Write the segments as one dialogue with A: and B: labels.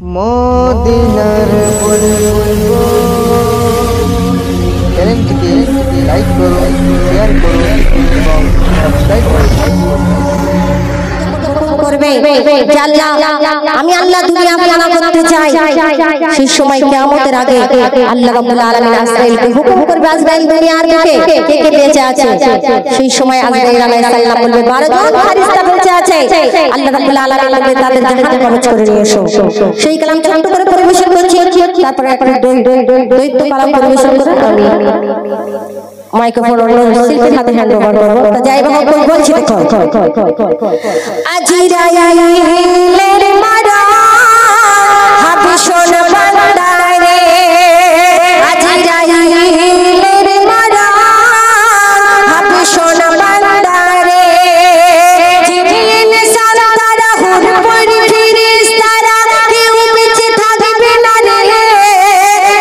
A: মদিনার বলবো চ্যানেলটিকে লাইক করুন, শেয়ার করুন এবং সাবস্ক্রাইব
B: আমি আল্লাহ দুনিয়া ফানা করতে চাই। সেই সময় কিয়ামতের আগে আল্লাহ রাব্বুল আলামিন আজরাইলকে হুকুম করবে, আজরাইল দুনিয়ার বুকে কে কে বেঁচে আছে। সেই সময় আজরাইল আলাইহিস সালাম বলবে 12 জন ফেরেশতা বেঁচে আছে। আল্লাহ রাব্বুল আলামিন বলবে তাদের জাহান্নামে কবজ করে নিয়ে এসো। সেই কালাম ছোট করে পরিবেশন করছি, তারপরে একটা দৈত্য কালাম পরিবেশন করে আমি মাইক্রোফোন শিল্পীর হাতে হ্যান্ড ওভার করবো। তা যাই হোক বলছি দেখো, আজরাইলের মারা হাবিশন বান্দারে, আজরাইলের মারা হাবিশন বান্দারে, জিবরিল সারা হুরপুর ফেরেশতারা কেউ বেঁচে থাকবে না রে,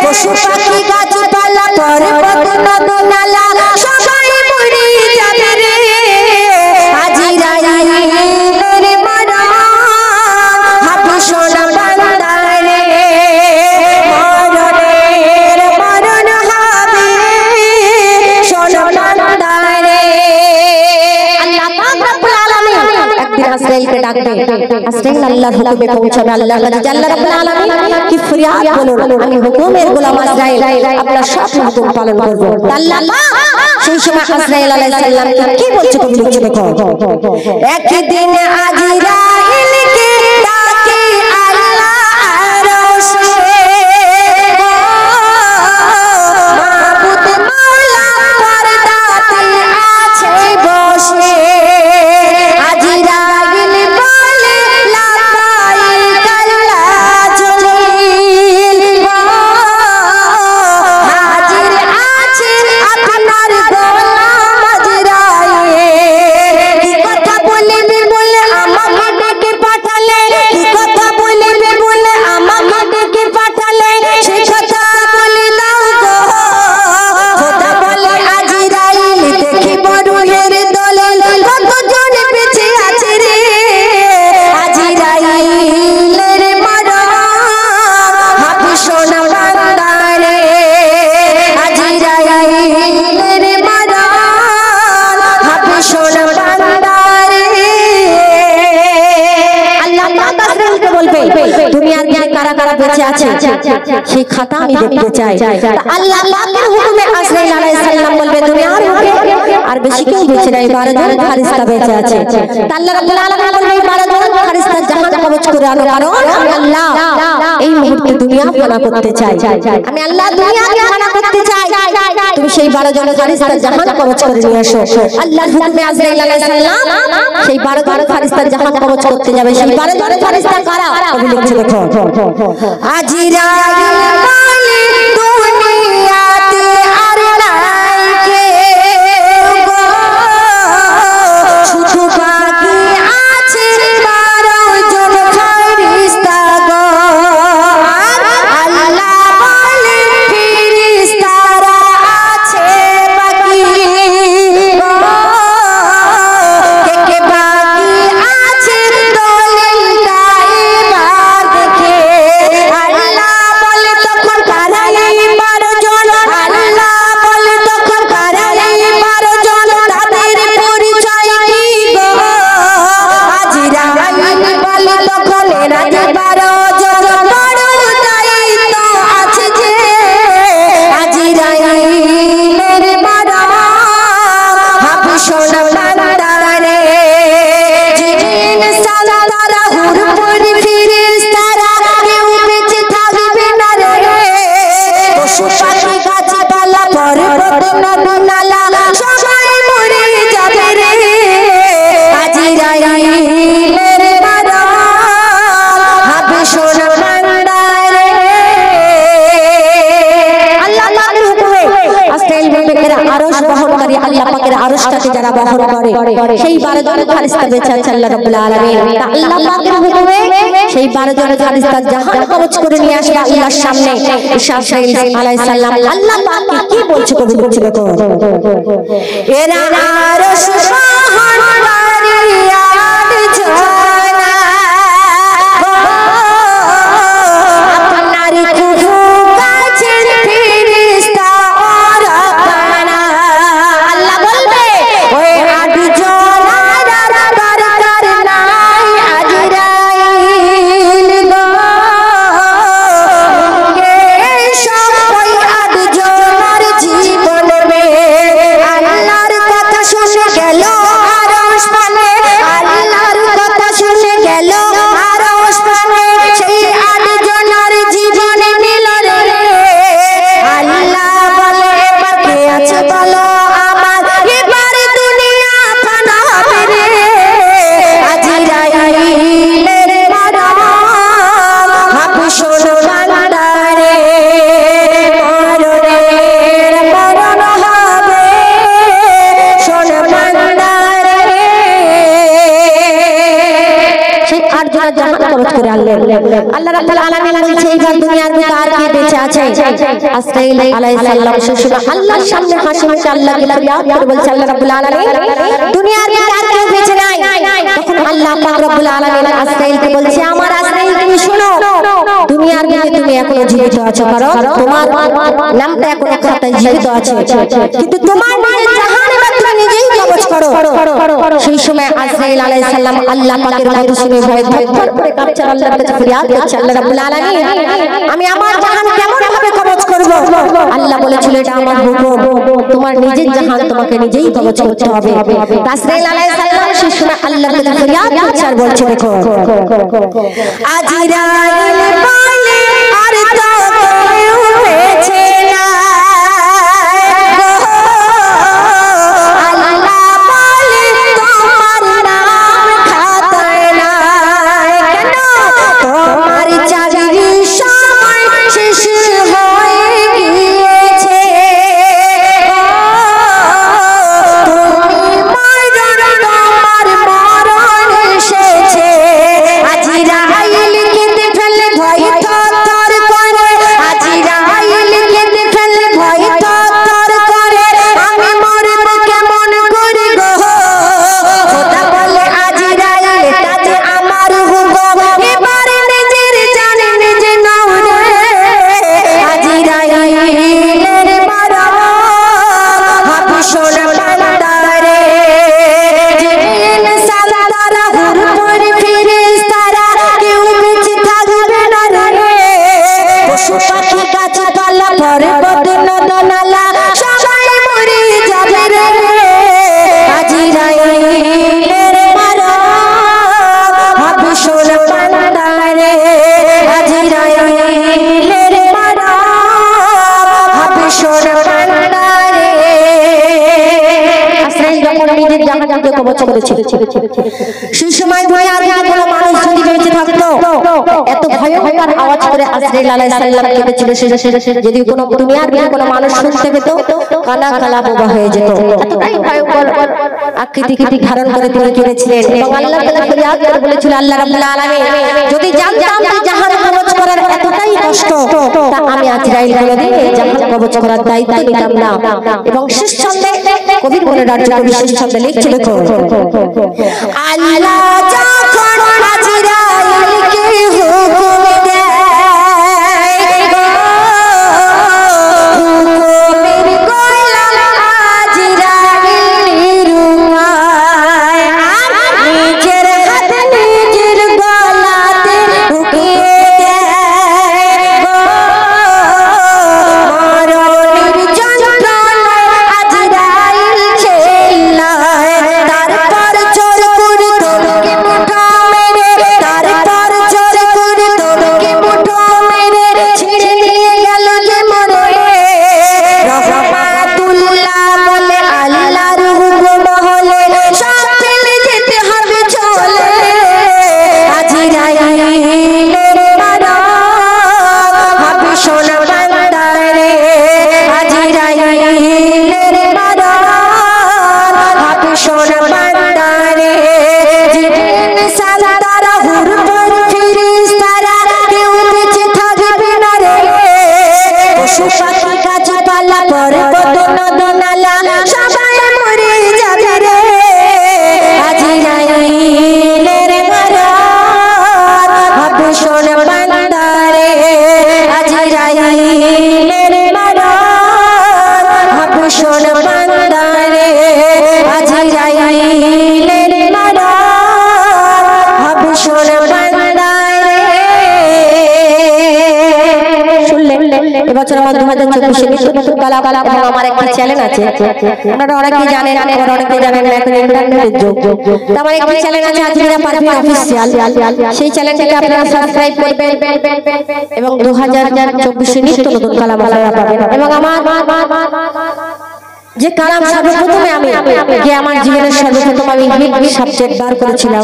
B: পশু পাখি গাছপালা পর্বত নদী নালা সবাই মরে যাবে রে। আজরাইলের মারা হাবিশন বান্দারে, মরণের মরণ হবে শোন বান্দারে। আল্লাহ পাক রব্বুল আলামিন একদিন আজরাইলকে ডাকবে, আজরাইল আল্লাহর হুকুমে পৌঁছাবে। আল্লাহর কাছে আল্লাহ রাব্বুল আলামিন কি ফরিয়াদ বলুন, আমি হুকুমের গোলাম আজরাইল, আপনার সব হুকুম পালন করব। আল্লাহ পাক সেই সময় আজরাইল আলাইহিস সালামকে কি বলছে তুমি লিখে দেখো, একদিন আজরাইলকে ডাকে আল্লাহ আরশে, মাবুদ মাওলা পর্দাতে আছে বসে। আজরাইল বলে লাব্বাইক আল্লাহ জলিল, হাজির আছে আপনার গোলাম আজরাইল। কি কথা বলবে বলে আমাকে ডেকে পাঠালে, কি কথা বলবে বলে আমাকে ডেকে পাঠালে, সেই কথা বলে দাও গো। কথা বলে আজরাইল দেখি বড়ুয়ের দলিল, কতজন বেঁচে আছে রে। আজরাইলের মারা হাবিশন বান্দারে, আজরাইলের মারা হাবিশন বান্দারে। আল্লাহ পাক আজরাইলকে বলবে দুনিয়ার যে কারা কারা বেঁচে আছে সেই খাতা আমি দেখতে চাই। আল্লাহ পাকের হুকুমে আজরাইল আলাইহিস সালাম বলবে দুনিয়ার বুকে আর বেশি কেউ বেঁচে নাই, 12 জন ফেরেশতা বেঁচে আছে। আল্লাহ রাব্বুল আলামিন বলবে 12 জন ফেরেশতা জাহান্নামে কবজ করে আনো, কারণ আমি আল্লাহ এই মুহূর্তে দুনিয়া ফানা করতে চাই, আমি আল্লাহ দুনিয়াকে ফানা করতে চাই। তুমি সেই 12 জন ফেরেশতা জাহান্নামে কবজ করে নিয়ে আসো। আল্লাহর হুকুমে আজরাইল আলাইহিস সালাম সেই 12 জন ফেরেশতা জাহান্নামে কবজ করতে যাবে। সেই 12 জন ফেরেশতা কারা আমি লিখছি দেখো, আজরাইল বলে দুনিয়াতে আর নাই কেউ গো, শুধু বাকি আছে 12 জন ফেরেশতা গো। আল্লাহ বলে ফেরেশতারা আছে বাকি গো, কে কে বাকি আছে দলিলটা এবার দেখে। আল্লাহ বলে তখন কারা এই 12 জন, আল্লাহ বলে তখন কারা এই 12 জন, তাদের পরিচয় কি গো। আজরাইল বলে তখন এরা যে 12 জন, বড় দায়িত্ব আছে যে। আজরাইলের মারা হাবিশন বান্দারে, জিন সারা হুরপুর ফেরেশতারা কেউ বেঁচে থাকবে না রে, পশু পাখি গাছপালা পর্বত নদী নালা সবাই মরে যাবে রে। আজরাইলের মারা হাবিশন বান্দারে। আল্লাহ পাকের হুকুমে আজরাইল বলবে এরা আরশ বহনকারী, আল্লাহ পাকের আরশটাকে যারা বহন করে সেই 12 জন ফেরেশতা বেঁচে আছে আল্লাহ রাব্বুল আলামিন। আল্লাহ পাকের হুকুমে সেই 12 জন ফেরেশতা জাহান্নামে কবজ করে নিয়ে আসবে আল্লাহর সামনে। ঈসা আলাইহিস সালাম আল্লাহ পাক কি বলছে কবি বলছে দেখো, এরা আরশ বহনকারী আট জন আল্লাহ রাব্বুল আলামিন বলছে এইবার দুনিয়ার মধ্যে আর কে বেঁচে আছে? আজরাইল আলাইহিস সালাম সুশীলা আল্লাহর সামনে হাসি মুখে আল্লাহকে ফরিয়াদ করে বলছে আল্লাহ রাব্বুল আলামিন দুনিয়ার মধ্যে আর কেউ বেঁচে নাই। তখন আল্লাহ পাক রব্বুল আলামিন আজরাইলকে বলছে আমার আজরাইল তুমি শোনো, দুনিয়ার মধ্যে তুমি এখনো জীবিত আছো, কারণ তোমার নামটা এখনো খাতায় জীবিত আছে, কিন্তু তোমার জাহান্নামে তুমি নিজেই কবজ করো। সেই সময় আজরাইল আলাইহিস সালাম আল্লাহ পাকের কথা শুনে ভয়ে থরথর করে কাঁপছে, আল্লাহর কাছে ফরিয়াদ করছে আল্লাহ রাব্বুল আলামিন আমি আমার জাহান কেমন ভাবে কবজ করব? আল্লাহ বলেছিল এটা আমার হুকুম, তোমার নিজের জাহান তোমাকে নিজেই কবজ করতে হবে। আজরাইল আলাইহিস সালাম সেই সময় আল্লাহর কাছে ফরিয়াদ করছে আর বলছে দেখো আজরাইল বলে আর তো কেউ বেঁচে না, আল্লাহ বলে তোমার নাম খাতায় নাই, কেন তোমার চাকরির সময় শেষ হয়ে গিয়েছে, তুমি তোমার মরণ এসেছে। আজরাইল কেঁদে ফেলে ভয় থরথর করে, আজরাইল কেঁদে ফেলে ভয় থরথর করে আমি মরব কেমন করে গো? খোদা বলে আজরাইল এটা যে আমার হুকুম, এবার নিজের জান নিজে নাও রে। আজরাইলের মরণ হবে সোনা বান্দারে, জিন সালারা হুরপুর ফেরেশতারা কেউ বেঁচে থাকবে না রে, পশু পাখি গাছপালা পর্বত নদনালা সবাই মরে যাবে রে। আজরাইলের মরণ হবে সোনা বান্দারে, আজরাইলের মরণ হবে সোনা বান্দারে। আজরাইল যখন নিজের জাহান্নামকে কবজ করেছে সেই সময় দুনিয়ার কোনো মানুষ যদি বেঁচে থাকতো এত ভয়ঙ্কর আওয়াজ করে আজরাইল আলাইহিস সালাম কেঁদেছিল, যদি কোনো দুনিয়ার কোনো মানুষ শুনতে পেত কানা কালা বোবা হয়ে যেত, এতটাই ভয়ঙ্কর আকৃতি ধারণ করে তিনি কেঁদেছিলেন। এবং আল্লাহ তাআলা ফরিয়াদ করে বলেছিল আল্লাহ রাব্বুল আলামিন যদি জানতাম যে জাহান কবজ করার এতটাই কষ্ট তা আমি আজরাইল কোনদিন জাহান কবজ করার দায়িত্ব নিতাম না। এবং শেষ ছন্দে কবির মনে রাজ্য কবি শেষ ছন্দে লিখছিল আল্লাহ যখন আজরাইলকে হুকুম দেয় হুকুমের গোলাম আজরাইল রুমায় আর নিজের হাত নিজের গলাতে ঢুকিয়ে দেয় মরণের যন্ত্রণায় আজরাইল চিল্লায়, তারপর জোর করে তোকে মুঠো মেরে, তারপর জোর করে তোকে মুঠো মেরে ছিঁড়ে নিয়ে গেল যে মরে। রহমাতুল্লাহ বলে আল্লাহর হুকুম হলে সব ফেলে যেতে হবে চলে। আজরাইলের মরণ হবে সোনা বান্দারে, আজরাইলের মরণ হবে সোনা বান্দারে, জিন সালারা হুরপুর ফেরেশতারা কেউ বেঁচে থাকবে না রে, পশু পাখি গাছপালা পর্বত নদনালা সবাই মরে যাবে রে। আজরাইলের মরণ হবে সোনা বান্দারে, আজরাইলের মরণ হবে সোনা বান্দারে, আজরাইলের মরণ হবে সোনা বান্দারে। শুনলেন এবছর আমার 2024 নতুন কালাম এবং আমার একটি চ্যানেল আছে, আপনারা অনেকেই জানেন আবার অনেকেই জানেন না, এখন ইন্টারনেটের যুগ। তো আমার একটি চ্যানেল আছে আজমিরা পারভিন অফিশিয়াল, সেই চ্যানেলটাকে আপনারা সাবস্ক্রাইব করবেন এবং 2024 নিত্য নতুন কালাম আপনারা পাবেন। এবং আমার যে কালাম সর্বপ্রথমে আমি যে আমার জীবনের সর্বপ্রথম আমি হিট সাবজেক্ট বার করেছিলাম,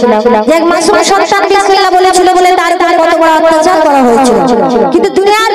B: যে এক মাসুম সন্তান বিসমিল্লাহ বলেছিল বলে তার উপর কত বড় অত্যাচার করা হয়েছিল, কিন্তু দুনিয়ার